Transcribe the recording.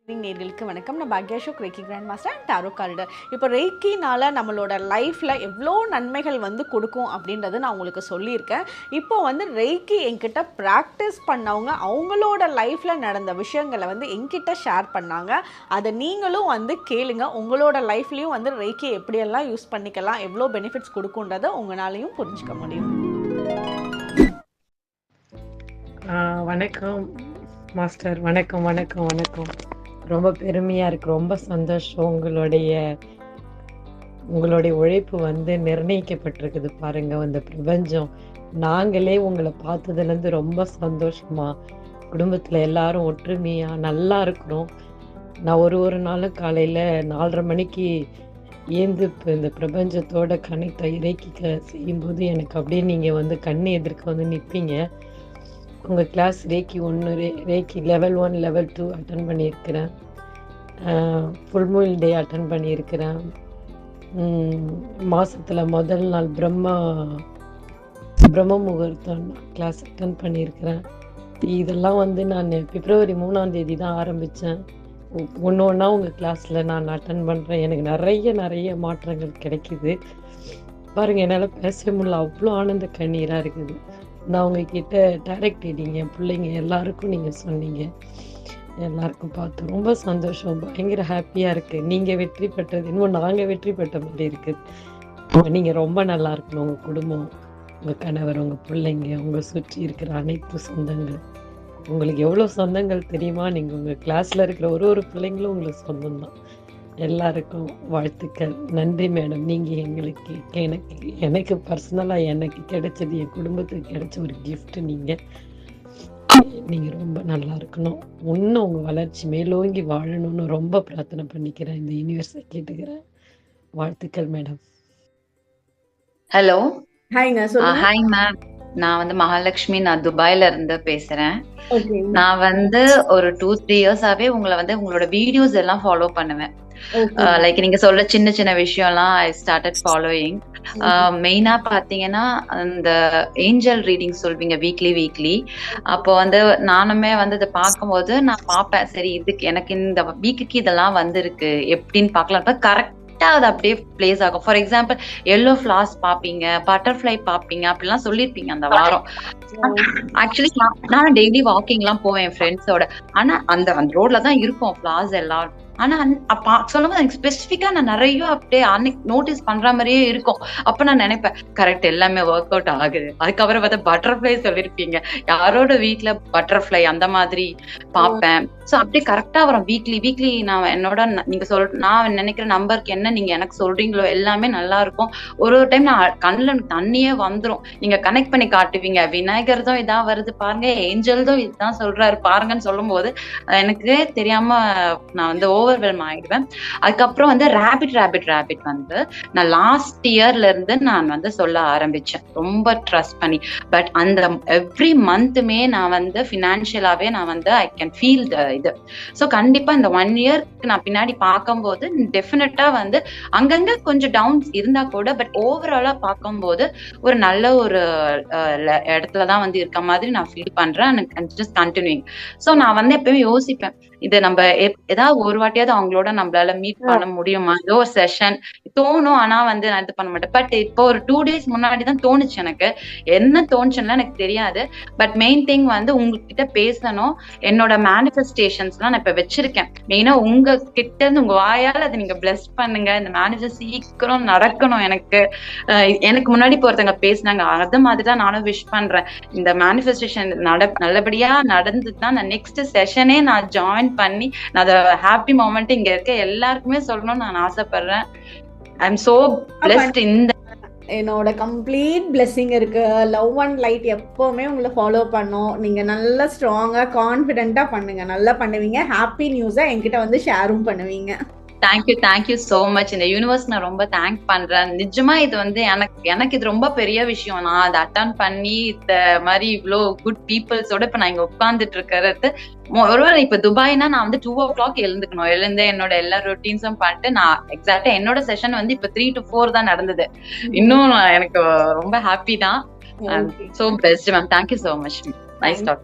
நேயர்களுக்கு வணக்கம். நான் பாக்யா Ashok, reiki grand master and tarot carder. இப்போ ரெய்கினால நம்மளோட லைஃப்பில் எவ்வளோ நன்மைகள் கொடுக்கும் அப்படின்றது நான் உங்களுக்கு சொல்லியிருக்கேன். இப்போ ரெய்கி என்கிட்ட ப்ராக்டிஸ் பண்ணவங்க அவங்களோட லைஃப்பில் நடந்த விஷயங்களை என்கிட்ட ஷேர் பண்ணாங்க. அதை நீங்களும் கேளுங்க. உங்களோட லைஃப்லேயும் ரெய்கி எப்படியெல்லாம் யூஸ் பண்ணிக்கலாம், எவ்வளோ பெனிஃபிட்ஸ் கொடுக்குன்றதை உங்களாலையும் புரிஞ்சுக்க முடியும். வணக்கம் மாஸ்டர். வணக்கம் வணக்கம் வணக்கம். ரொம்ப பெருமையாக இருக்குது, ரொம்ப சந்தோஷம். உங்களுடைய உழைப்பு நிர்ணயிக்கப்பட்டிருக்குது பாருங்க. இந்த பிரபஞ்சம் நாங்களே உங்களை பார்த்ததுலேருந்து ரொம்ப சந்தோஷமா குடும்பத்தில் எல்லாரும் ஒற்றுமையாக நல்லா இருக்கிறோம். நான் ஒரு நாளும் காலையில் 4:30 மணிக்கு ஏந்து இந்த பிரபஞ்சத்தோட கனெக்ட் இறைக்க செய்யும்போது எனக்கு அப்படியே நீங்கள் கண்ணு எதிர்க்க நிற்பீங்க. உங்கள் class reiki 1 reiki level 1 level 2 attend பண்ணியிருக்கிறேன். ஃபுல் மூன் டே அட்டன் பண்ணியிருக்கிறேன். மாதத்தில் முதல் நாள் பிரம்ம முகூர்த்தம் கிளாஸ் அட்டன் பண்ணியிருக்கிறேன். இதெல்லாம் நான் பிப்ரவரி 3ஆம் தேதி தான் ஆரம்பித்தேன். ஒன்றா உங்கள் கிளாஸில் நான் அட்டன் பண்ணுறேன். எனக்கு நிறைய மாற்றங்கள் கிடைக்கிது பாருங்கள். என்னால் பேச முடியல, அவ்வளோ ஆனந்த கண்ணீராக இருக்குது. நான் உங்ககிட்ட டைரக்ட் ரீடிங் என் பிள்ளைங்க எல்லாருக்கும் நீங்கள் சொன்னீங்க. எல்லாருக்கும் பார்த்து ரொம்ப சந்தோஷம், பயங்கர ஹாப்பியாக இருக்குது. நீங்கள் வெற்றி பெற்றது இன்னும் நாங்கள் வெற்றி பெற்ற மாதிரி இருக்குது. நீங்கள் ரொம்ப நல்லா இருக்கணும். உங்கள் குடும்பம், உங்கள் கணவர், உங்கள் பிள்ளைங்க, உங்கள் சுற்றி இருக்கிற அனைத்து சொந்தங்கள். உங்களுக்கு எவ்வளோ சொந்தங்கள் தெரியுமா? நீங்கள் உங்கள் கிளாஸில் இருக்கிற ஒரு பிள்ளைங்களும் உங்களுக்கு சொந்தம்தான். எல்லாருக்கும் வாழ்த்துக்கள். நன்றி மேடம். நீங்கள் எனக்கு பர்சனலாக எனக்கு கிடைச்சது, என் குடும்பத்துக்கு கிடைச்ச ஒரு கிஃப்ட். நீங்கள் ரொம்ப நல்லா இருக்கணும். இன்னும் உங்கள் வளர்ச்சி மேலோங்கி வாழணும்னு ரொம்ப பிரார்த்தனை பண்ணிக்கிறேன். இந்த யூனிவர்ஸை கேட்டுக்கிறேன். வாழ்த்துக்கள் மேடம். ஹலோ. ஹாய்ங்க. Hi ma'am. நான் மகாலட்சுமி. நான் துபாயில இருந்து பேசுறேன். நான் ஒரு 2-3 இயர்ஸாவே உங்களோட வீடியோஸ் எல்லாம் ஃபாலோ பண்ணுவேன். லைக் நீங்க சொல்ற சின்ன விஷயம்லாம் ஐ ஸ்டார்டட் ஃபாலோயிங். மெயினா பாத்தீங்கன்னா அந்த ஏஞ்சல் ரீடிங் சொல்வீங்க வீக்லி. அப்போ நானுமே இதை பார்க்கும்போது நான் பார்ப்பேன், சரி இதுக்கு எனக்கு இந்த வீக்குக்கு இதெல்லாம் வந்திருக்கு எப்படின்னு பார்க்கலாம். கரெக்டா அது அப்படியே பிளேஸ் ஆகும். ஃபார் எக்ஸாம்பிள் எல்லோ ஃபிளார்ஸ் பாப்பீங்க, பட்டர்ஃபிளை பாப்பீங்க, அப்படிலாம் சொல்லிருப்பீங்க அந்த வாரம். ஆக்சுவலி நான் டெய்லி வாக்கிங் எல்லாம் போவேன் ஃப்ரெண்ட்ஸோட. ஆனா அந்த ரோட்ல தான் இருக்கும் ஃபிளார்ஸ் எல்லாம். ஆனா சொல்லும் போது எனக்கு ஸ்பெசிபிக்கா நான் நிறைய அப்படியே அன்னைக்கு நோட்டீஸ் பண்ற மாதிரியே இருக்கும். அப்ப நான் நினைப்பேன், கரெக்ட் எல்லாமே ஒர்க் அவுட் ஆகுது. அதுக்கப்புறம் பட்டர்ஃபிளை சொல்லிருப்பீங்க, யாரோட வீட்டுல பட்டர்ஃபிளை அந்த மாதிரி பாப்பேன். சோ அப்படியே கரெக்டா வரும் வீக்லி. நான் என்னோட நான் நினைக்கிற நம்பருக்கு என்ன நீங்க எனக்கு சொல்றீங்களோ எல்லாமே நல்லா இருக்கும். ஒரு டைம் நான் கண்ணுல தண்ணியே வந்துரும். நீங்க கனெக்ட் பண்ணி காட்டுவீங்க, விநாயகர் தான் இதான் வருது பாருங்க, ஏஞ்சல் தான் இதுதான் சொல்றாரு பாருங்கன்னு சொல்லும் போது எனக்கு தெரியாம நான் ஓவர்வெல்ம் ஆயிடுவேன். அதுக்கப்புறம் ராபிட் நான் லாஸ்ட் இயர்ல இருந்து நான் சொல்ல ஆரம்பிச்சேன், ரொம்ப ட்ரஸ்ட் பண்ணி. பட் அந்த எவ்ரி மந்த்துமே நான் ஃபினான்ஷியலாவே நான் ஐ கேன் ஃபீல் இது. ஸோ கண்டிப்பா இந்த 1 இயர்க்கு நான் பின்னாடி பார்க்கும்போது டெஃபினட்டா அங்கங்க கொஞ்சம் டவுன்ஸ் இருந்தா கூட, பட் ஓவராலா பார்க்கும்போது ஒரு நல்ல ஒரு இடத்துலதான் இருக்க மாதிரி நான் ஃபீல் பண்றேன். Just continuing. ஸோ நான் எப்பவுமே யோசிப்பேன், இது நம்ம ஏதாவது ஒரு வாட்டியாவது அவங்களோட நம்மளால மீட் பண்ண முடியுமா, ஏதோ ஒரு செஷன் தோணும். ஆனா நான் இது பண்ண மாட்டேன். பட் இப்போ ஒரு 2 days முன்னாடிதான் தோணுச்சு. எனக்கு என்ன தோணுச்சுன்னா எனக்கு தெரியாது. பட் மெயின் திங் உங்ககிட்ட பேசணும். என்னோட மேனிஃபெஸ்டேஷன்ஸ் எல்லாம் நான் இப்ப வச்சிருக்கேன். மெயினா உங்க கிட்ட இருந்து உங்க வாயால அதை நீங்க பிளஸ் பண்ணுங்க. இந்த மேனிஃபெஸ்ட் சீக்கிரம் நடக்கணும். எனக்கு முன்னாடி ஒருத்தவங்க பேசினாங்க, அது மாதிரிதான் நானும் விஷ் பண்றேன். இந்த மேனிஃபெஸ்டேஷன் நல்லபடியா நடந்துதான் நான் நெக்ஸ்ட் செஷனே நான் ஜாயின் பண்ணி நான் அதை ஹாப்பி மொமெண்ட் இங்க இருக்க எல்லாருக்குமே சொல்லணும்னு நான் ஆசைப்படுறேன். I am so blessed. என்னோட கம்ப்ளீட் பிளெஸிங் இருக்கு. லவ் அண்ட் லைட் எப்பவுமே உங்களை ஃபாலோ பண்ணும். நீங்க நல்லா ஸ்ட்ராங்கா கான்ஃபிடென்ட்டா பண்ணுங்க, நல்லா பண்ணுவீங்க. ஹாப்பி நியூஸா என்கிட்ட ஷேரும் பண்ணுவீங்க. Thank you so much. இந்த யூனிவர்ஸ் நான் ரொம்ப தேங்க் பண்றேன். நிஜமா இது எனக்கு இது ரொம்ப பெரிய விஷயம். நான் அதை அட்டன் பண்ணி இந்த மாதிரி இவ்வளோ குட் பீப்புள்ஸோட இப்ப நான் இங்க உட்கார்ந்துட்டு இருக்கிறது. ஒருவேளை இப்ப துபாய்னா நான் 2 o'clock எழுந்துக்கணும். எழுந்து என்னோட எல்லா ரொட்டீன்ஸும் பண்ணிட்டு நான் எக்ஸாக்டா என்னோட செஷன் இப்ப 3 to 4 தான் நடந்தது. இன்னும் எனக்கு ரொம்ப ஹாப்பி தான். So best ma'am. Thank you so much. Nice talk.